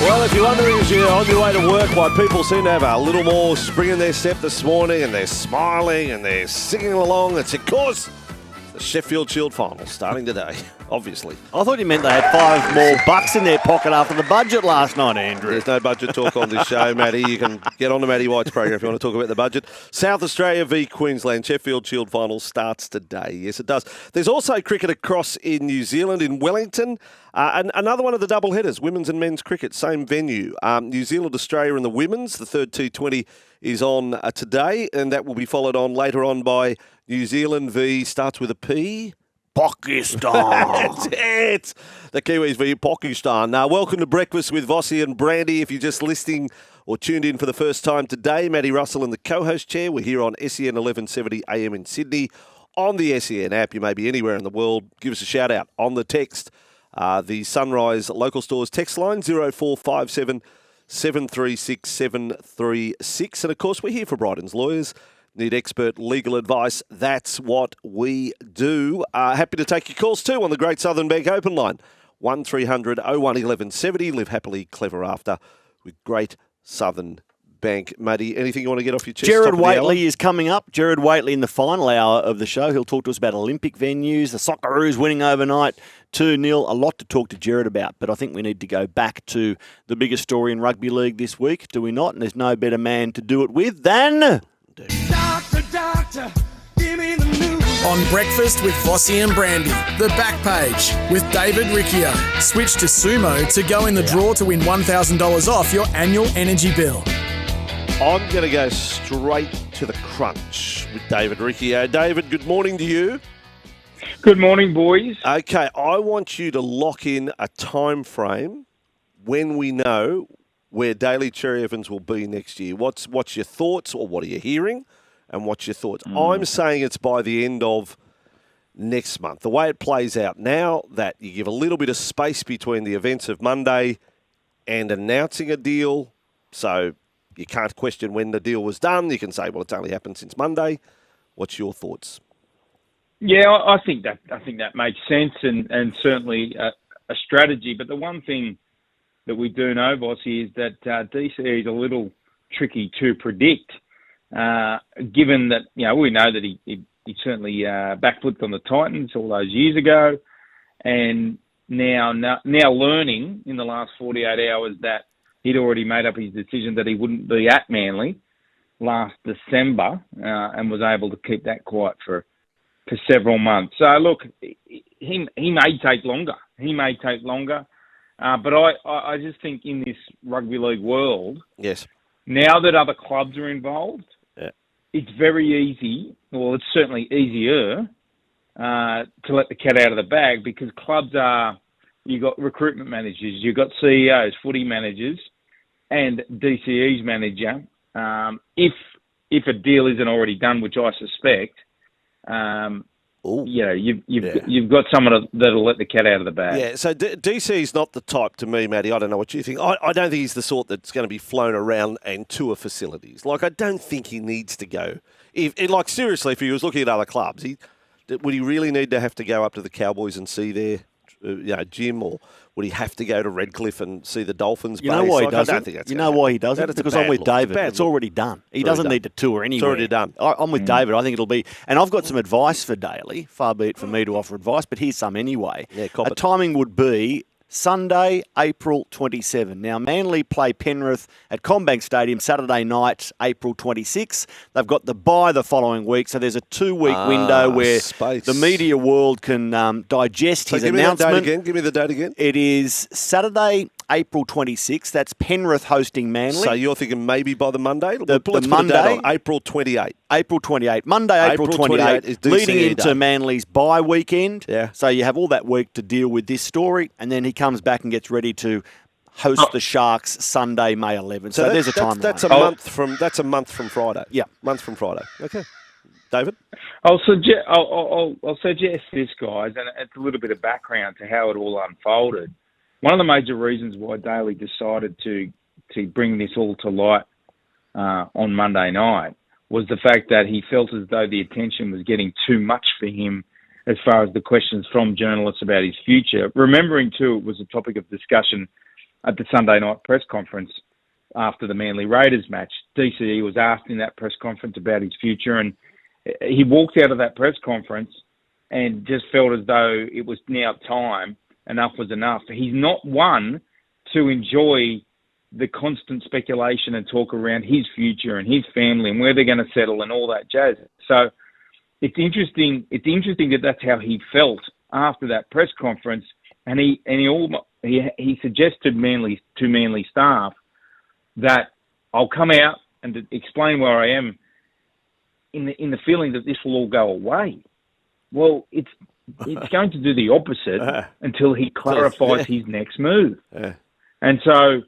Well, if you're wondering as you're on your way to work why people seem to have a little more spring in their step this morning and they're smiling and they're singing along, it's of course the Sheffield Shield final starting today, obviously. I thought you meant they had $5 more in their pocket after the budget last night, Andrew. There's no budget talk on this show, Matty. You can get on to Matty White's program if you want to talk about the budget. South Australia v Queensland, Sheffield Shield final starts today. Yes, it does. There's also cricket across in New Zealand, in Wellington. And another one of the double headers, women's and men's cricket, same venue. New Zealand, Australia and the women's, the third T20 is on today, and that will be followed on later on by New Zealand v, starts with a P, Pakistan. That's it. The Kiwis v Pakistan. Now, welcome to Breakfast with Vossy and Brandy. If you're just listening or tuned in for the first time today, Matty Russell in the co-host chair. We're here on SEN 1170 AM in Sydney. On the SEN app, you may be anywhere in the world. Give us a shout out on the text. The Sunrise Local Stores text line 0457 736 736. And of course, we're here for Brighton's lawyers. Need expert legal advice? That's what we do. Happy to take your calls too on the Great Southern Bank Open line. 1300 01 1170. Live happily, clever after with Great Southern Bank. Matty, anything you want to get off your chest? Jared Waitley is coming up. Jared Waitley in the final hour of the show. He'll talk to us about Olympic venues, the Socceroos winning overnight 2-0. A lot to talk to Jared about, but I think we need to go back to the biggest story in rugby league this week, do we not? And there's no better man to do it with than... Doctor, give me the news. On Breakfast with Vossy and Brandy, the back page with David Riccio. Switch to Sumo to go in the draw to win $1,000 off your annual energy bill. I'm going to go straight to the crunch with David Riccio. David, good morning to you. Good morning, boys. Okay, I want you to lock in a time frame when we know where Daly Cherry-Evans will be next year. What's your thoughts, or what are you hearing, and what's your thoughts? I'm saying it's by the end of next month. The way it plays out now, that you give a little bit of space between the events of Monday and announcing a deal, so you can't question when the deal was done. You can say, well, it's only happened since Monday. What's your thoughts? Yeah, I think that makes sense and certainly a strategy. But the one thing that we do know, Vossy, is that DCE is a little tricky to predict, given that, we know that he certainly backflipped on the Titans all those years ago, and now learning in the last 48 hours that he'd already made up his decision that he wouldn't be at Manly last December, and was able to keep that quiet for several months. So, look, he may take longer. But I just think in this rugby league world, yes, now that other clubs are involved, it's very easy, well, it's certainly easier to let the cat out of the bag, because clubs you've got recruitment managers, you've got CEOs, footy managers, and DCE's manager. If a deal isn't already done, which I suspect, you've got someone that'll let the cat out of the bag. Yeah, so DC's not the type, to me, Matty. I don't know what you think. I don't think he's the sort that's going to be flown around and tour facilities. Like, I don't think he needs to go. Seriously, if he was looking at other clubs, would he really need to have to go up to the Cowboys and see their gym, or would he have to go to Redcliffe and see the Dolphins? You know why he doesn't? I don't think that's why he doesn't? Because I'm with David. It's already done. He doesn't need to tour anywhere. It's already done. I'm with David. I think it'll be... And I've got some advice for Daly, far be it from me to offer advice, but here's some anyway. Yeah, timing would be Sunday, April 27. Now, Manly play Penrith at CommBank Stadium Saturday night, April 26. They've got the bye the following week, so there's a 2-week window where the media world can digest his announcement. Give me the date again. It is Saturday, April 26. That's Penrith hosting Manly. So you're thinking maybe by the Monday? Let's put a date on. April 28. April 28. Monday, April 28 is DCE leading into day. Manly's bye weekend. Yeah. So you have all that week to deal with this story, and then he comes back and gets ready to host the Sharks Sunday, May 11th. So there's a timeline. That's a month from Friday. Yeah. Month from Friday. Okay. David? I'll suggest this, guys, and it's a little bit of background to how it all unfolded. One of the major reasons why Daly decided to bring this all to light on Monday night was the fact that he felt as though the attention was getting too much for him as far as the questions from journalists about his future. Remembering, too, it was a topic of discussion at the Sunday night press conference after the Manly Raiders match. DCE was asked in that press conference about his future, and he walked out of that press conference and just felt as though it was now time, enough was enough. He's not one to enjoy the constant speculation and talk around his future and his family and where they're going to settle and all that jazz. So it's interesting. It's interesting that that's how he felt after that press conference, and he suggested to Manly staff that I'll come out and explain where I am in the feeling that this will all go away. Well, it's going to do the opposite until he clarifies his next move. And so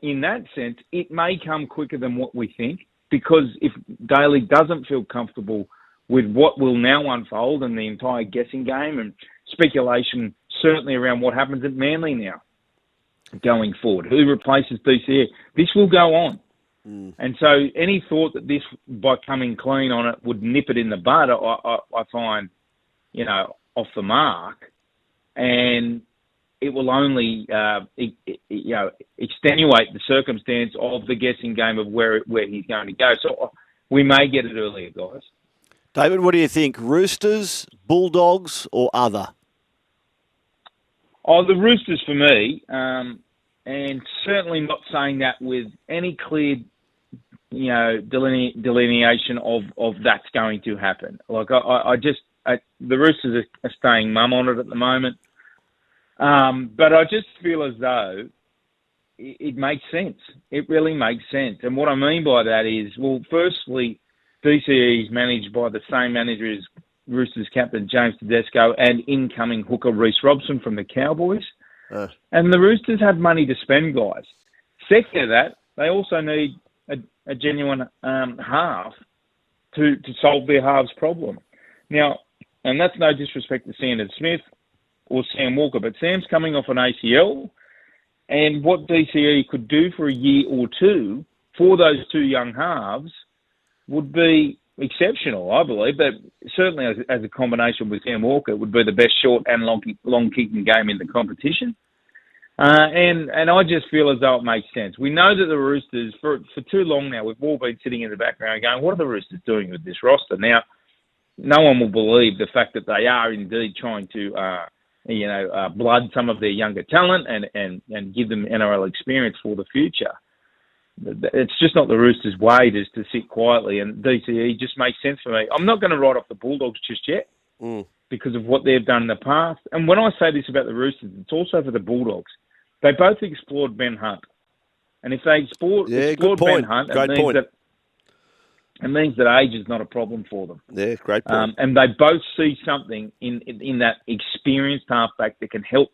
in that sense, it may come quicker than what we think, because if Daly doesn't feel comfortable with what will now unfold and the entire guessing game and speculation certainly around what happens at Manly now going forward, who replaces DCE, this will go on. And so any thought that this, by coming clean on it, would nip it in the bud, I find, off the mark. And it will only, extenuate the circumstance of the guessing game of where he's going to go. So we may get it earlier, guys. David, what do you think? Roosters, Bulldogs, or other? Oh, the Roosters for me, and certainly not saying that with any clear, delineation of that's going to happen. Like the Roosters are staying mum on it at the moment, but I just feel as though it makes sense. It really makes sense, and what I mean by that is, well, firstly, DCE is managed by the same manager as Roosters captain James Tedesco and incoming hooker Reece Robson from the Cowboys. And the Roosters have money to spend, guys. Second to that, they also need a genuine half to solve their halves problem. Now, and that's no disrespect to Sandon Smith or Sam Walker, but Sam's coming off an ACL, and what DCE could do for a year or two for those two young halves would be exceptional, I believe. But certainly as a combination with Sam Walker, it would be the best short and long kicking game in the competition. And I just feel as though it makes sense. We know that the Roosters, for too long now, we've all been sitting in the background going, what are the Roosters doing with this roster? Now, no one will believe the fact that they are indeed trying to, blood some of their younger talent and give them NRL experience for the future. It's just not the Roosters' way just to sit quietly, and DCE just makes sense for me. I'm not going to write off the Bulldogs just yet because of what they've done in the past. And when I say this about the Roosters, it's also for the Bulldogs. They both explored Ben Hunt. And if they explored Ben Hunt, it means that age is not a problem for them. Yeah, great point. And they both see something in that experienced halfback that can help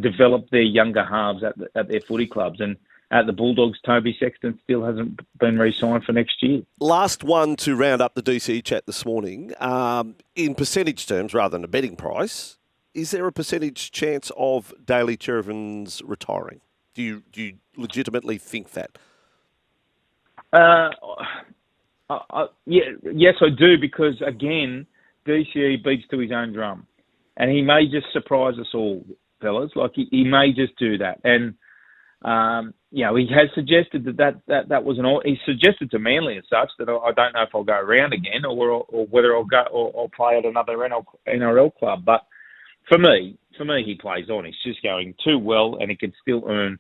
develop their younger halves at their footy clubs. And at the Bulldogs, Toby Sexton still hasn't been re-signed for next year. Last one to round up the DCE chat this morning. In percentage terms, rather than a betting price, is there a percentage chance of Daly Cherry-Evans retiring? Do you legitimately think that? Yes, I do, because, again, DCE beats to his own drum. And he may just surprise us all, fellas. Like, he may just do that. And, he has suggested that was he suggested to Manly as such that I don't know if I'll go around again or whether I'll go or I'll play at another NRL club. But for me, he plays on. He's just going too well, and he can still earn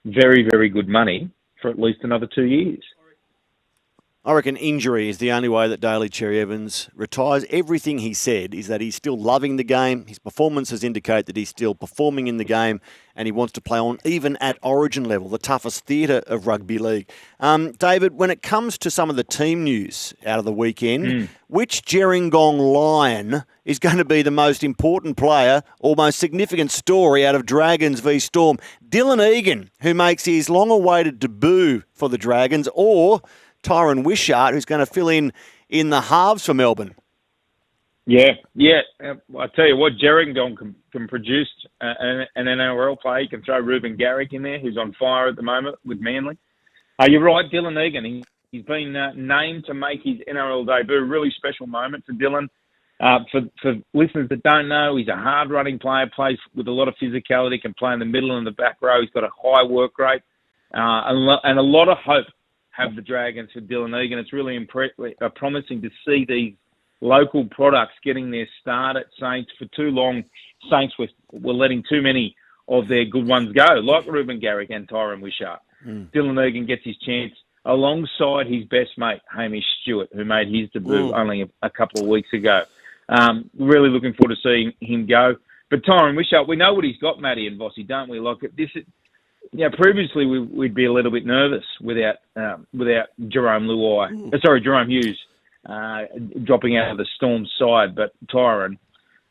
very, very good money for at least another 2 years. I reckon injury is the only way that Daly Cherry-Evans retires. Everything he said is that he's still loving the game. His performances indicate that he's still performing in the game, and he wants to play on even at origin level, the toughest theatre of rugby league. David, when it comes to some of the team news out of the weekend, which Gerringong Lion is going to be the most important player or most significant story out of Dragons v Storm? Dylan Egan, who makes his long-awaited debut for the Dragons, or Tyron Wishart, who's going to fill in the halves for Melbourne? Yeah. I tell you what, Gerringong can produce an NRL player. He can throw Ruben Garrick in there, who's on fire at the moment with Manly. You're right, Dylan Egan. He's been named to make his NRL debut. Really special moment for Dylan. For listeners that don't know, he's a hard-running player, plays with a lot of physicality, can play in the middle and the back row. He's got a high work rate and a lot of hope have the Dragons for Dylan Egan. It's really promising to see these local products getting their start at Saints. For too long, Saints were letting too many of their good ones go, like Ruben Garrick and Tyron Wishart. Dylan Egan gets his chance alongside his best mate, Hamish Stewart, who made his debut only a couple of weeks ago. Really looking forward to seeing him go. But Tyron Wishart, we know what he's got, Matty and Vossy, don't we? Like this, previously we'd be a little bit nervous without Jerome Hughes dropping out of the Storm side, but Tyron.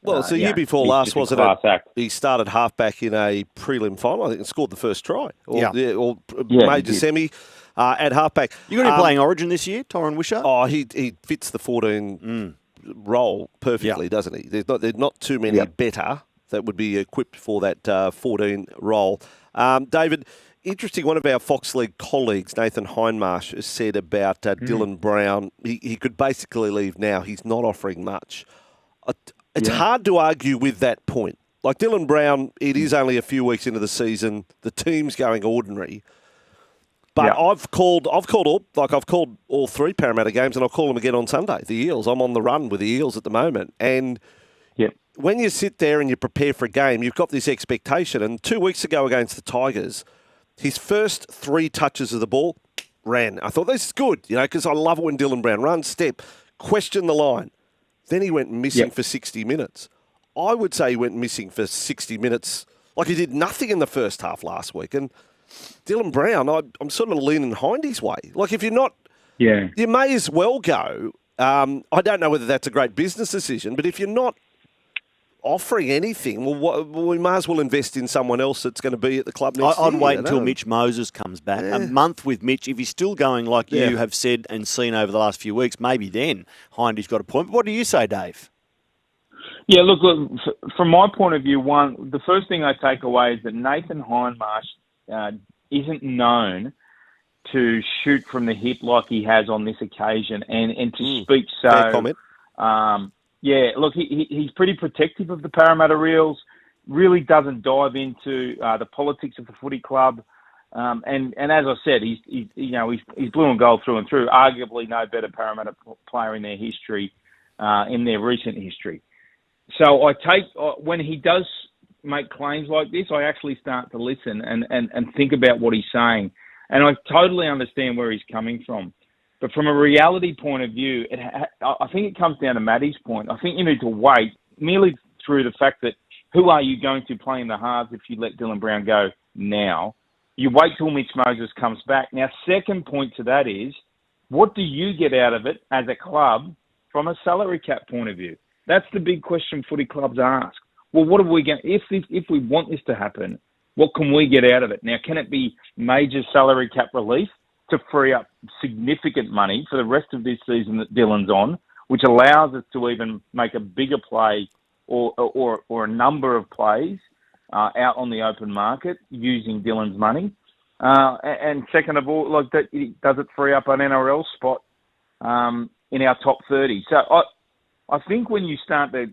Well, it's the year before last, wasn't it? He started halfback in a prelim final, I think, and scored the first try. Or major semi at halfback. You got him playing Origin this year, Tyron Wishart? Oh, he fits the 14 role perfectly, doesn't he? There's not too many better that would be equipped for that 14 role. David, interesting, one of our Fox League colleagues, Nathan Hindmarsh, has said about Dylan Brown, he could basically leave now. He's not offering much. It's hard to argue with that point. Like Dylan Brown, it is only a few weeks into the season. The team's going ordinary. But I've called all three Parramatta games, and I'll call them again on Sunday. The Eels. I'm on the run with the Eels at the moment. And when you sit there and you prepare for a game, you've got this expectation. And 2 weeks ago against the Tigers, his first 3 touches of the ball ran. I thought, this is good, because I love it when Dylan Brown runs, step, question the line. Then he went missing for 60 minutes. I would say he went missing for 60 minutes. Like he did nothing in the first half last week. And Dylan Brown, I'm sort of leaning Hindy's way. Like if you're not, you may as well go. I don't know whether that's a great business decision, but if you're not offering anything, well, we may as well invest in someone else that's going to be at the club next year. I'd wait until Mitch Moses comes back. A month with Mitch. If he's still going like you have said and seen over the last few weeks, maybe then Hindy's got a point. But what do you say, Dave? Yeah, look, from my point of view, the first thing I take away is that Nathan Hindmarsh isn't known to shoot from the hip like he has on this occasion and to speak so... Fair comment. Look, he's pretty protective of the Parramatta Eels, really doesn't dive into the politics of the footy club. And as I said, he's blue and gold through and through, arguably no better Parramatta player in their history, in their recent history. So when he does make claims like this, I actually start to listen and think about what he's saying. And I totally understand where he's coming from. But from a reality point of view, I think it comes down to Matty's point. I think you need to wait merely through the fact that who are you going to play in the halves if you let Dylan Brown go now? You wait till Mitch Moses comes back. Now, second point to that is, what do you get out of it as a club from a salary cap point of view? That's the big question footy clubs ask. Well, what are we going? If we want this to happen, what can we get out of it? Now, can it be major salary cap relief to free up significant money for the rest of this season that Dylan's on, which allows us to even make a bigger play or a number of plays out on the open market using Dylan's money? And second of all, does it free up an NRL spot in our top 30? So I think when you start to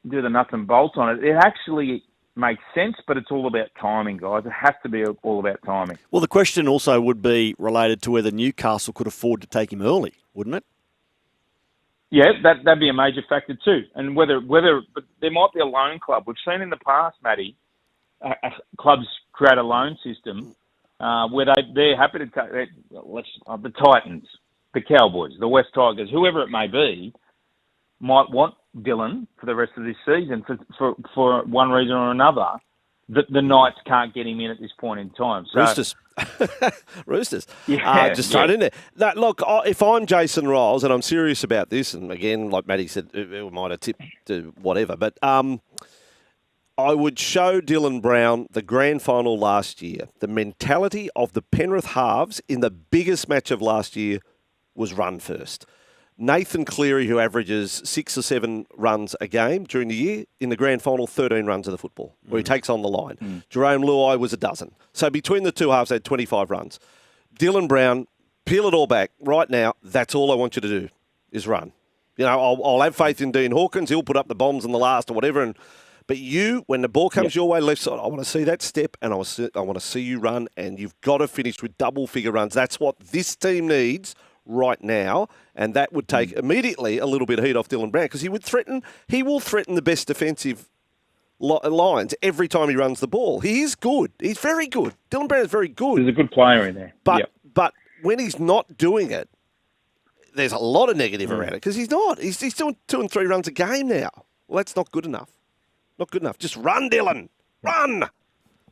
do the nuts and bolts on it, it actually makes sense, but it's all about timing, guys. It has to be all about timing. Well, the question also would be related to whether Newcastle could afford to take him early, wouldn't it? Yeah, that'd be a major factor too. And but there might be a loan club. We've seen in the past, Matty, clubs create a loan system where they're happy to take the Titans, the Cowboys, the West Tigers, whoever it may be, might want Dylan for the rest of this season for one reason or another. The Knights can't get him in at this point in time. So, Roosters. Just throw it in there. Now, look, if I'm Jason Riles, and I'm serious about this, and again, like Matty said, it might have tipped to whatever, but I would show Dylan Brown the grand final last year. The mentality of the Penrith halves in the biggest match of last year was run first. Nathan Cleary, who averages 6 or 7 runs a game during the year, in the grand final, 13 runs of the football, where he takes on the line. Jerome Luai was a dozen. So between the two halves, they had 25 runs. Dylan Brown, peel it all back. Right now, that's all I want you to do is run. You know, I'll have faith in Dean Hawkins. He'll put up the bombs in the last or whatever. But you, when the ball comes your way left side, I want to see that step and I want to see you run, and you've got to finish with double-figure runs. That's what this team needs right now, and that would take immediately a little bit of heat off Dylan Brown, because he will threaten the best defensive lines every time he runs the ball. He is good. He's very good. Dylan Brown is very good. There's a good player in there. But when he's not doing it, there's a lot of negative around it, because he's not. He's doing 2 and 3 runs a game now. Well, that's not good enough. Not good enough. Just run, Dylan. Run.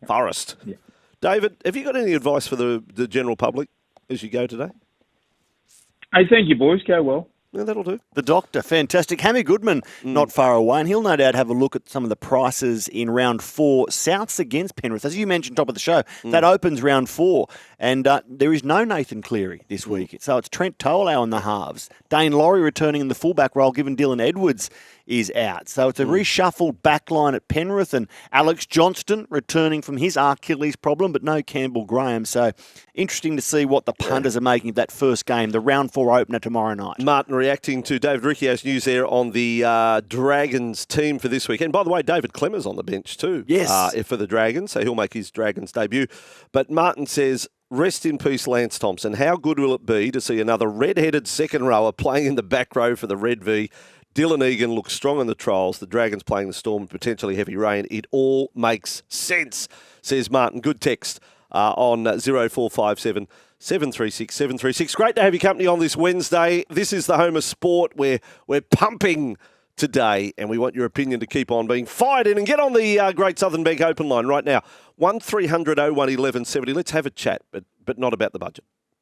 Forrest. Yeah. David, have you got any advice for the general public as you go today? Hey, thank you, boys. Go well. Yeah, that'll do. The doctor, fantastic. Hammy Goodman, not far away, and he'll no doubt have a look at some of the prices in round 4. Souths against Penrith. As you mentioned, top of the show, that opens round 4. And there is no Nathan Cleary this week. So it's Trent To'olau in the halves. Dane Laurie returning in the fullback role, given Dylan Edwards is out. So it's a reshuffled back line at Penrith, and Alex Johnston returning from his Achilles problem, but no Campbell Graham. So interesting to see what the punters are making of that first game, the round 4 opener tomorrow night. Martin reacting to David Riccio's news there on the Dragons team for this weekend. By the way, David Clemmer's on the bench too. Yes. For the Dragons, so he'll make his Dragons debut. But Martin says, rest in peace, Lance Thompson. How good will it be to see another red-headed second rower playing in the back row for the Red V? Dylan Egan looks strong in the trials. The Dragons playing the Storm, potentially heavy rain. It all makes sense, says Martin. Good text on 0457 736 736. Great to have your company on this Wednesday. This is the home of sport. We're pumping today, and we want your opinion to keep on being fired in. And get on the Great Southern Bank open line right now. 1300 01 1170. Let's have a chat, but not about the budget.